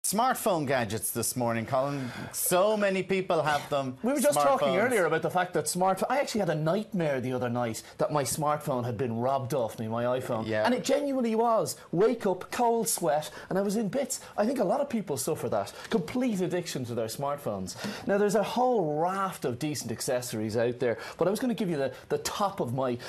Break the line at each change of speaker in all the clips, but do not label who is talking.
Smartphone gadgets this morning, Colin. So many people have them.
We were just talking earlier about the fact that I actually had a nightmare the other night that my smartphone had been robbed off me, my iPhone.
Yeah.
And it genuinely was. Wake up, cold sweat, and I was in bits. I think a lot of people suffer that. Complete addiction to their smartphones. Now, there's a whole raft of decent accessories out there, but I was going to give you the top of my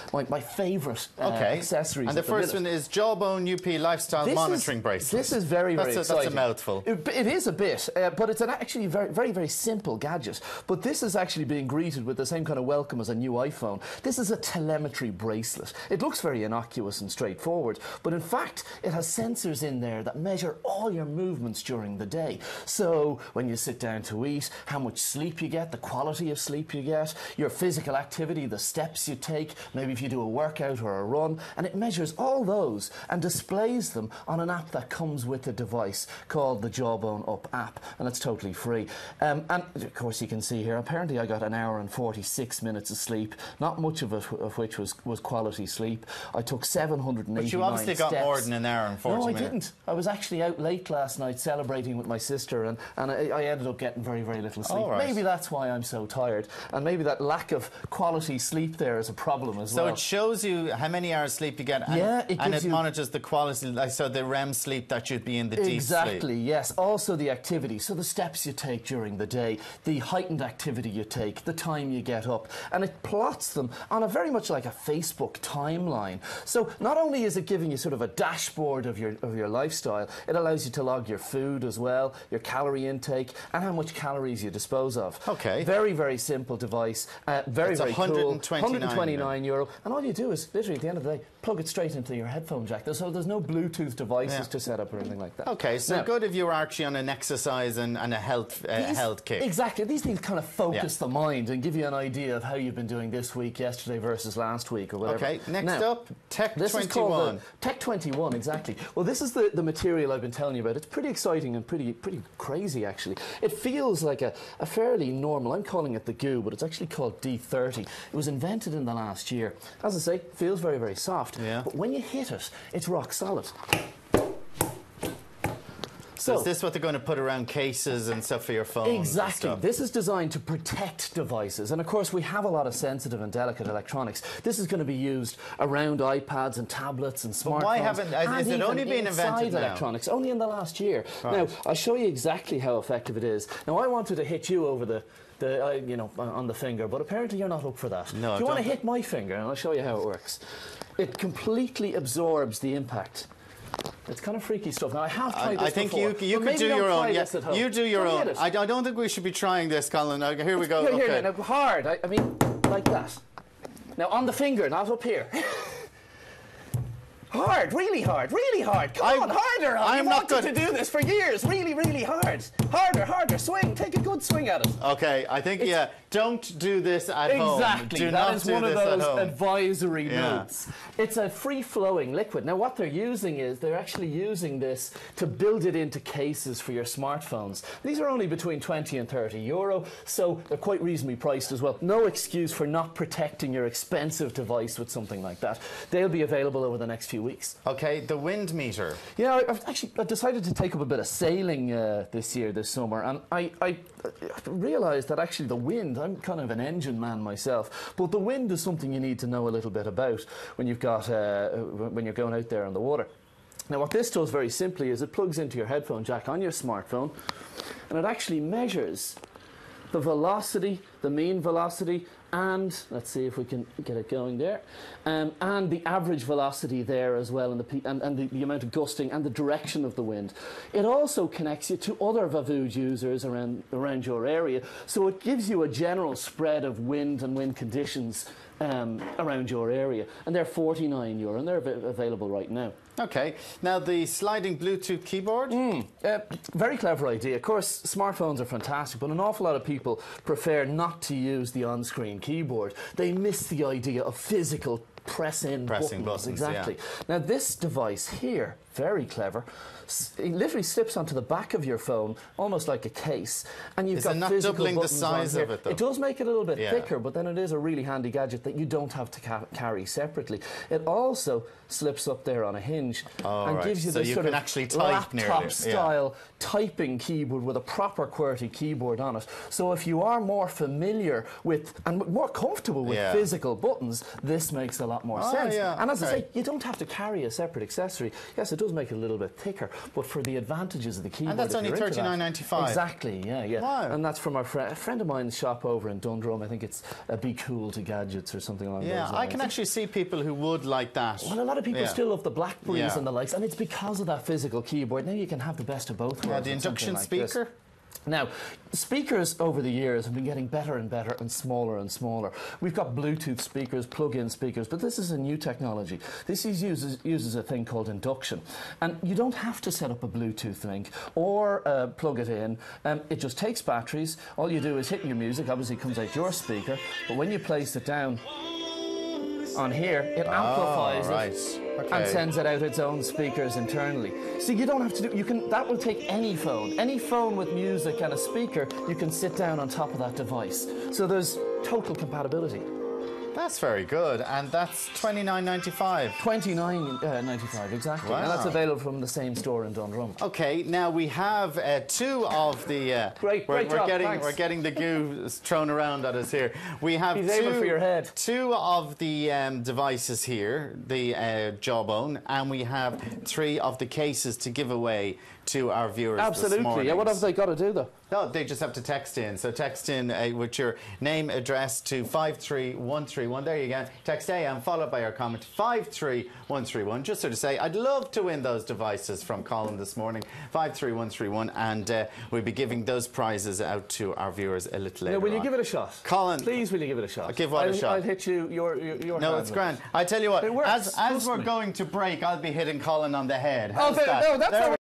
favourite accessories.
And the first one is Jawbone UP Lifestyle Monitoring Bracelet.
This is very exciting.
That's a mouthful.
It is a bit, but it's actually very simple gadget. But this is actually being greeted with the same kind of welcome as a new iPhone. This is a telemetry bracelet. It looks very innocuous and straightforward, but in fact, it has sensors in there that measure all your movements during the day. So when you sit down to eat, how much sleep you get, the quality of sleep you get, your physical activity, the steps you take, maybe if you do a workout or a run, and it measures all those and displays them on an app that comes with the device called the Jawbone Up app, and it's totally free. And of course you can see here, apparently I got an hour and 46 minutes of sleep, not much of which was quality sleep. I took 789
But you obviously
steps.
got more than an hour and 40 minutes.
No, I didn't. I was actually out late last night celebrating with my sister, and I ended up getting very little sleep.
All right.
Maybe that's why I'm so tired, and maybe that lack of quality sleep there is a problem as well.
So it shows you how many hours sleep you get, and it monitors the quality, so the REM sleep that you'd be in the deep sleep.
Exactly, yes. Also the activity, so the steps you take during the day, the heightened activity you take, the time you get up, and it plots them on a very much like a Facebook timeline. So not only is it giving you sort of a dashboard of your lifestyle, it allows you to log your food as well, your calorie intake, and how much calories you dispose of.
Okay.
Very simple device. Very cool.
129
euro. And all you do is literally at the end of the day plug it straight into your headphone jack. So there's no Bluetooth devices to set up or anything like that.
Okay, so now, good if you're actually on an exercise and a health kick.
Exactly. These things kind of focus the mind and give you an idea of how you've been doing this week, yesterday versus last week or whatever.
Okay, next up, Tech 21.
This is called Tech 21, exactly. Well, this is the material I've been telling you about. It's pretty exciting and pretty crazy, actually. It feels like a fairly normal, I'm calling it the goo, but it's actually called D30. It was invented in the last year. As I say, feels very soft.
Yeah.
But when you hit it, it's rock solid.
So is this what they're going to put around cases and stuff for your phone?
Exactly. This is designed to protect devices. And of course, we have a lot of sensitive and delicate electronics. This is going to be used around iPads and tablets and smartphones.
But why haven't... Is it only been invented now?
Electronics, only in the last year. Right. Now, I'll show you exactly how effective it is. Now, I wanted to hit you over on the finger, but apparently you're not up for that.
No,
do you want to hit my finger? And I'll show you how it works. It completely absorbs the impact. It's kind of freaky stuff. Now, I have tried this before.
I think you could do your own. Yeah, you do your own. I don't think we should be trying this, Colin. Here we go.
Here, now, hard. I mean, like that. Now, on the finger, not up here. Hard, really hard. Come on, harder. I've wanted to do this for years. Really hard. Harder. Swing. Take a good swing at it.
Okay, I think, don't do this at home.
Exactly. That is one of those advisory notes. It's a free-flowing liquid. Now, what they're using is they're actually using this to build it into cases for your smartphones. These are only between 20 and 30 euro, so they're quite reasonably priced as well. No excuse for not protecting your expensive device with something like that. They'll be available over the next few weeks.
Okay, the wind meter.
Yeah, I decided to take up a bit of sailing this summer, and I realised that actually the wind, I'm kind of an engine man myself, but the wind is something you need to know a little bit about when you're going out there on the water. Now, what this does very simply is it plugs into your headphone jack on your smartphone, and it actually measures the velocity, the mean velocity, and let's see if we can get it going there, and the average velocity there as well, and the amount of gusting and the direction of the wind. It also connects you to other Vavood users around your area, so it gives you a general spread of wind and wind conditions around your area, and they're 49 euro, and they're available right now.
Okay, now the sliding Bluetooth keyboard?
Very clever idea. Of course, smartphones are fantastic, but an awful lot of people prefer not to use the on-screen keyboard. They miss the idea of physical pressing buttons. Exactly. Now, this device here very clever. It literally slips onto the back of your phone, almost like a case, and you've got
not
physical
doubling the
buttons on
size
here.
of it, though?
It does make it a little bit thicker, but then it is a really handy gadget that you don't have to carry separately. It also slips up there on a hinge and gives you this sort of
actually type
laptop-style typing keyboard with a proper QWERTY keyboard on it. So if you are more familiar with and more comfortable with physical buttons, this makes a lot more sense. And as I say, you don't have to carry a separate accessory. Yes, it does make it a little bit thicker, but for the advantages of the keyboard,
and that's only $39.95.
Exactly, yeah.
Wow.
And that's from a friend of mine's shop over in Dundrum. I think it's Be Cool to Gadgets or something along those lines.
Yeah, I can actually see people who would like that.
Well, a lot of people still love the Blackberries and the likes, and it's because of that physical keyboard. Now you can have the best of both worlds.
Yeah, the induction speaker.
Now, speakers over the years have been getting better and better and smaller and smaller. We've got Bluetooth speakers, plug-in speakers, but this is a new technology. This uses a thing called induction. And you don't have to set up a Bluetooth link or plug it in. It just takes batteries. All you do is hit your music. Obviously, it comes out your speaker. But when you place it down on here, it amplifies it and sends it out its own speakers internally. So you don't have to do, that will take any phone with music and a speaker, you can sit down on top of that device. So there's total compatibility.
That's very good, and that's $29.95.
$29.95, exactly.
Wow.
And that's available from the same store in Dundrum.
Okay, now we have two of the.
Great job, thanks.
We're getting the goo thrown around at us here. We have
aiming for your head.
Two of the devices here, the Jawbone, and we have three of the cases to give away to our viewers.
Absolutely. Yeah, what have they got to do though?
No, they just have to text in. So text in with your name, address to 53131. There you go. Text AM followed by your comment 53131. Just sort of say, I'd love to win those devices from Colin this morning. 53131, and we'll be giving those prizes out to our viewers a little later.
Will you give it a shot?
Colin,
please, will you give it a shot?
I'll give what a shot.
I'll hit you your
No, it's grand. I tell you what, as we're going to break, I'll be hitting Colin on the head.
No, that's all